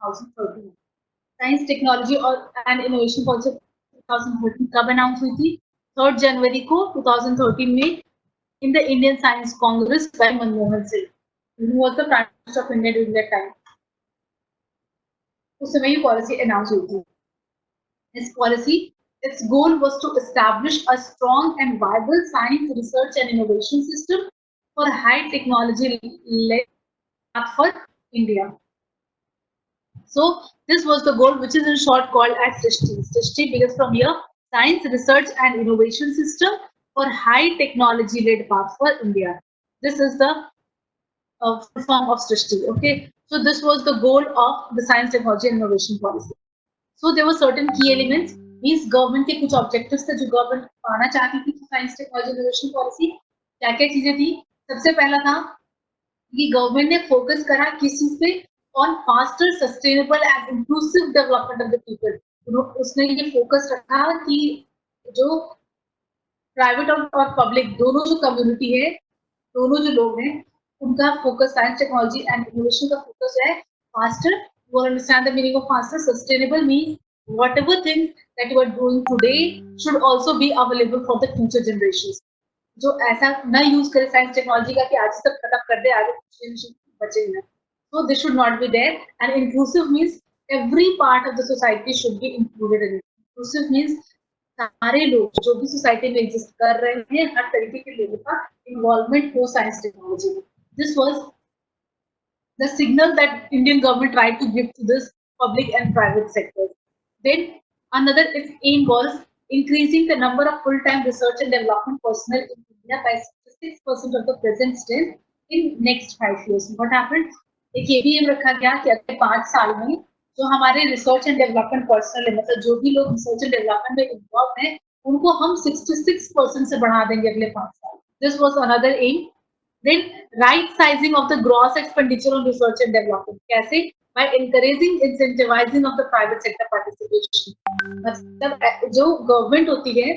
2013। Science technology और and innovation policy 2013 कब announce हुई थी? 3 जनवरी को 2013 में in the Indian Science Congress by Manmohan Singh, who was the Prime Minister of India during that time. उस समय ये पॉलिसी अनाउंस हुई थी. This policy, its goal was to establish a strong and viable science research and innovation system for high technology led for India. So this was the goal, which is in short called as SRISHTI. SRISHTI begins from here: Science Research and Innovation System for High Technology Led Path for India. This is the full form of SRISHTI. Okay, so this was the goal of the Science, Technology and Innovation Policy. So there were certain key elements. Means government के कुछ objectives थे जो government पाना चाहती थी Science, Technology and Innovation Policy. क्या-क्या चीजें थी? सबसे पहला था कि गवर्नमेंट ने फोकस करा किस चीज पे? On faster, sustainable and inclusive development of the people. उसने ये फोकस रखा कि जो प्राइवेट और पब्लिक दोनों जो कम्युनिटी है, दोनों जो लोग हैं, उनका focus science, technology and innovation का फोकस है faster. You understand the meaning of faster? Sustainable means whatever things that you are doing today should also be available for the future generations. जो ऐसा ना यूज करे science technology का कि आज तक खत्म कर दे, आगे जनरेशन बचेंगे. So this should not be there. And inclusive means every part of the society should be included in it. Inclusive means सारे लोग जो भी सोसाइटी में एग्जिस्ट कर रहे हैं, हर तरीके के लोगों का इन्वॉल्वमेंट हो साइंस टेक्नोलॉजी में. This was the signal that Indian government tried to give to this public and private sectors. Then another its aim was increasing the number of full-time research and development personnel in India by 66% of the present strength in next 5 years. What happened? एक ये भी रखा गया कि अगले 5 साल में जो हमारे रिसर्च एंड डेवलपमेंट पर्सनल है, मतलब जो भी लोग रिसर्च एंड डेवलपमेंट में इन्वॉल्व हैं, उनको हम 66% से बढ़ा देंगे अगले 5 साल. This was another M. Then right sizing of the gross expenditure on research and development. कैसे? By encouraging incentivizing of the private sector participation. मतलब जो गवर्नमेंट होती है,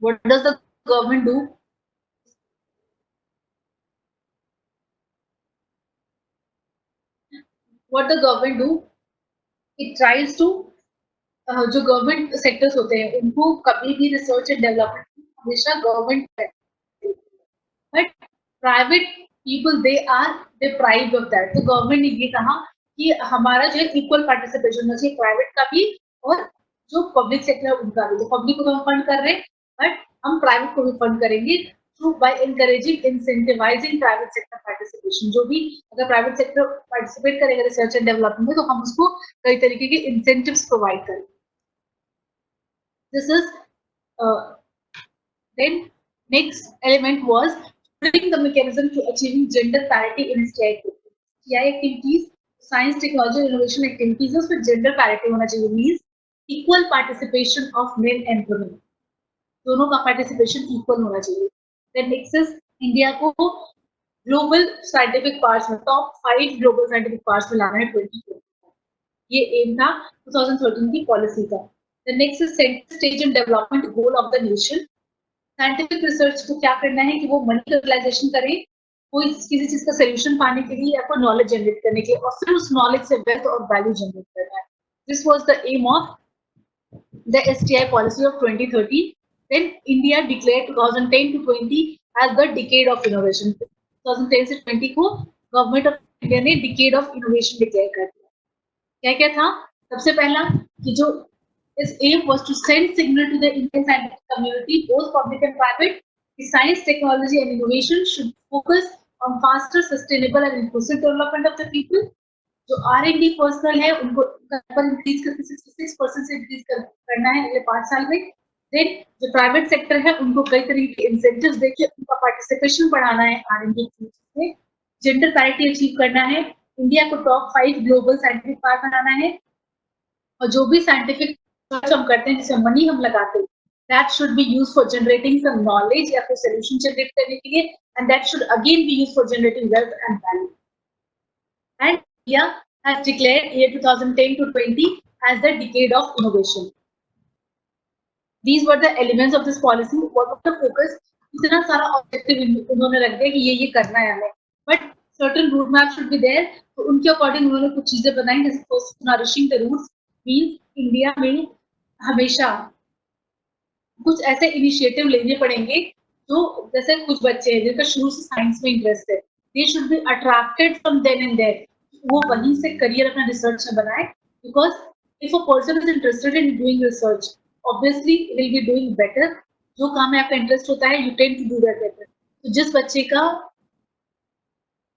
what does the government do? What the government do? It tries to जो government sectors होते हैं उनको कभी भी रिसर्च एंड डेवलपमेंट हमेशा government, but private people they are deprived of that. तो गवर्नमेंट ने ये कहा कि हमारा जो है इक्वल पार्टिसिपेशन होना चाहिए, प्राइवेट का भी और जो पब्लिक सेक्टर है उनका भी. तो पब्लिक को हम फंड कर रहे हैं, बट हम प्राइवेट को भी फंड करेंगे through by encouraging incentivising private sector participation. जो भी अगर प्राइवेट सेक्टर पार्टिसिपेट करेगा रिसर्च एंड डेवलपमेंट में, तो हम उसको कई तरीके के इंसेंटिव्स प्रोवाइड करेंगे. This is then next element was building the mechanism to achieving gender parity in STI activities. STI activities, science, technology, innovation activities, उसमें gender parity होना चाहिए. means equal participation of men and women. दोनों का participation equal होना चाहिए. Then next is India को global scientific parks में top 5 global scientific parks में लाना है 2020. ये aim था 2013 की policy का. The next is center stage and development goal of the nation. Scientific research को क्या करना है कि वो मनी यूटिलाइजेशन करें कोई किसी चीज का सोल्यूशन पाने के लिए या कोई नॉलेज जनरेट करने के लिए, और फिर उस नॉलेज से वेल्थ और वैल्यू जनरेट करना है. This was the aim of the STI policy of 2013. Then India declared 2010 to 20 as the decade of innovation. 2010 से 20 को गवर्नमेंट ऑफ इंडिया ने डिकेड ऑफ इनोवेशन डिक्लेयर कर दिया. क्या क्या था? सबसे पहला कि जो its aim was to send signal to the Indian scientific community, both public and private, that science, technology and innovation should focus on faster, sustainable and inclusive development of the people. जो R&D personal है उनको increase करके 66% से increase करना है अगले 5 साल में. देन जो प्राइवेट सेक्टर है उनको कई तरीके के इंसेंटिव्स देके उनका पार्टिसिपेशन बढ़ाना है R&D में. जेंडर पैरिटी अचीव करना है. इंडिया को टॉप 5 ग्लोबल साइंटिफिक पार्क बनाना है. और जो भी साइंटिफिक हम करते हैं जिसमें मनी हम लगाते हैं, that should be used for generating some knowledge या फिर solution generate करने के लिए, and that should again be used for generating wealth and value. And India has declared year 2010 to 20 as the decade of innovation. These were the elements of this policy. What was the focus? इतना सारा objective उन्होंने रख दिया कि ये करना है हमें, but certain roadmap should be there. तो उनके अकॉर्डिंग उन्होंने कुछ चीजें बनाई, जैसे first nourishing the roots means India में हमेशा कुछ ऐसे इनिशिएटिव लेने पड़ेंगे जो, जैसे कुछ बच्चे हैं जिनका शुरू से साइंस में इंटरेस्ट है, they should be attracted from then and there, वो वहीं से करियर अपना रिसर्च में बनाए, because if a person is interested in doing research obviously will be doing better. जो काम में आपका इंटरेस्ट होता है you tend to do that better. तो जिस बच्चे का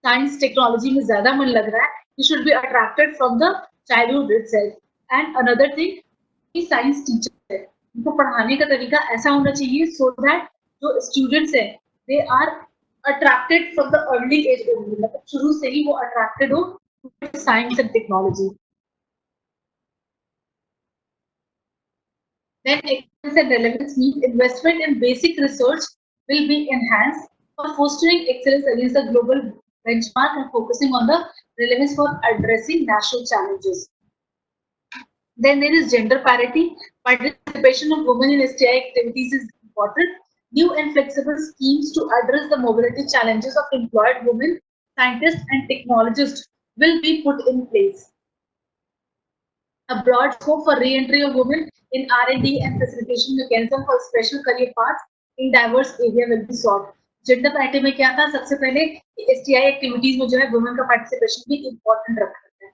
साइंस टेक्नोलॉजी में ज्यादा मन लग रहा है, you should be attracted from the childhood itself. And another thing, science teacher है, उनको पढ़ाने का तरीका ऐसा होना चाहिए so that जो स्टूडेंट्स है they are attracted from the early age only, मतलब शुरू से ही वो attracted हो science and technology. Then excellence and relevance means investment in basic research will be enhanced for fostering excellence against the global benchmark and focusing on the relevance for addressing national challenges. Then there is gender parity. Participation of women in STI activities is important. New and flexible schemes to address the mobility challenges of employed women scientists and technologists will be put in place. A broad scope for re-entry of women in R&D and facilitation mechanism for special career paths in diverse area will be sought. Gender parity में क्या था, सबसे पहले STI activities में जो है women का participation भी इम्पोर्टेंट रखा है,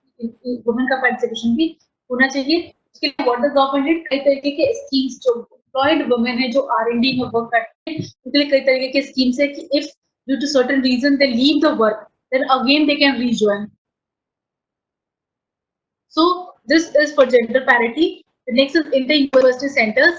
वुमेन का पार्टिसिपेशन भी होना चाहिए। उसके लिए व्हाट द गवर्नमेंट कई तरीके के स्कीम्स, जो एम्प्लॉयड वुमेन है जो R&D में वर्क करते हैं उनके लिए कई तरीके के स्कीम्स है कि if due to certain reason they leave the work then again they can rejoin. So this is for gender parity. The next is inter-university centers.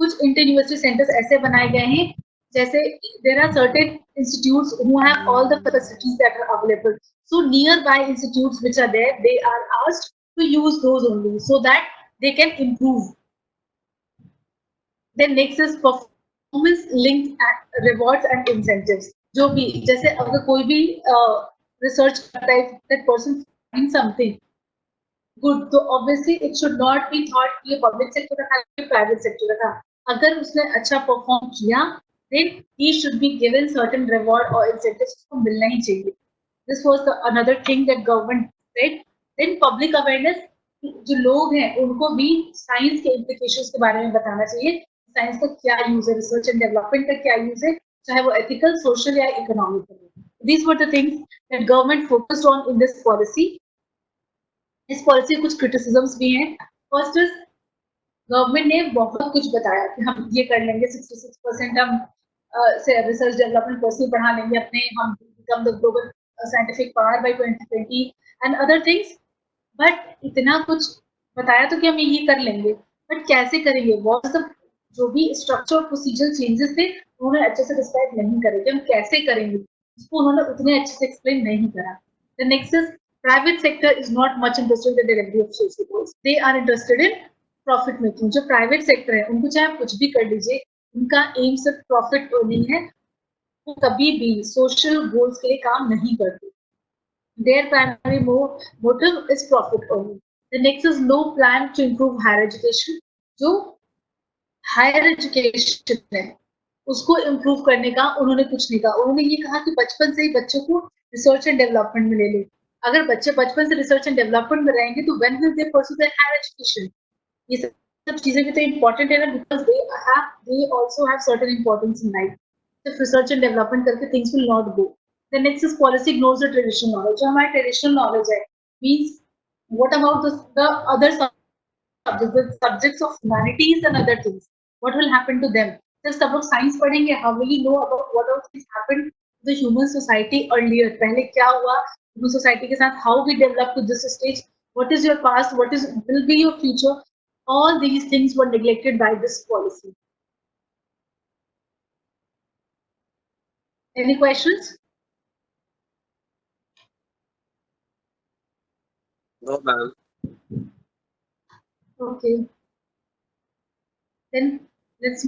कुछ inter-university centers ऐसे बनाए गए हैं, जैसे there are certain institutes who have all the facilities that are available. So nearby institutes which are there, they are asked to use those only so that they can improve. Then next is performance linked rewards and incentives. जो भी, जैसे अगर कोई भी research करता है, that person finds something good, तो obviously it should not be thought कि ये public sector का है, private sector का। अगर उसने अच्छा perform किया, then he should be given certain reward or incentives, उसको मिलना ही चाहिए। This was the another thing that government said. Then public awareness, जो लोग हैं उनको भी साइंस के implications के बारे में बताना चाहिए, साइंस का क्या यूज है, रिसर्च एंड डेवलपमेंट का क्या यूज है, चाहे वो एथिकल, सोशल या इकोनॉमिक हो। These were the things that government focused on in this policy. इस पॉलिसी कुछ क्रिटिसिज्म्स भी हैं। फर्स्ट इज, गवर्नमेंट ने बहुत कुछ बताया कि हम ये कर लेंगे, 66% हम से रिसर्च डेवलपमेंट पर्सन बढ़ा लेंगे अपने, हम become the global scientific power bye 2020 and other things. But इतना कुछ बताया तो कि हम ये कर लेंगे, बट कैसे करेंगे, व्हाट इज द, जो भी स्ट्रक्चर और प्रोसीजर चेंजेस थे उन्होंने अच्छे से डिस्क्राइब नहीं करे कि हम कैसे करेंगे, उसको उन्होंने उतने अच्छे से एक्सप्लेन नहीं करा। The next is, private sector is not much interested in the delivery of social goals. They are interested in profit making. जो private sector है उनको चाहे आप कुछ भी कर लीजिए, उनका एम सिर्फ प्रॉफिट अर्निंग है, वो कभी भी सोशल गोल्स के लिए काम नहीं करते। Their primary motive is profit earning. The next is no plan to improve higher education. जो हायर एजुकेशन है उसको इम्प्रूव करने का उन्होंने कुछ नहीं कहा। उन्होंने ये कहा कि बचपन से ही बच्चों को रिसर्च एंड डेवलपमेंट में ले ले। अगर बच्चे बचपन से रिसर्च एंड डेवलपमेंट में रहेंगे तो when will they pursue their higher education? ये सब चीजें भी तो इम्पोर्टेंट है ना, because they also have certain importance in life. सिर्फ रिसर्च एंड डेवलपमेंट करके things will not go. The next is policy ignores the traditional knowledge. जो हमारा ट्रेडिशनल नॉलेज है, means what about the other subjects, the subjects of humanities and other things, what will happen to them? जब सब लोग science पढ़ेंगे, how will you know about what all things happened to the human society earlier? पहले क्या हुआ human society के साथ, how we developed to this stage, what is your past, what is will be your future? All these things were neglected by this policy. Any questions? No, ma'am. Okay. Then let's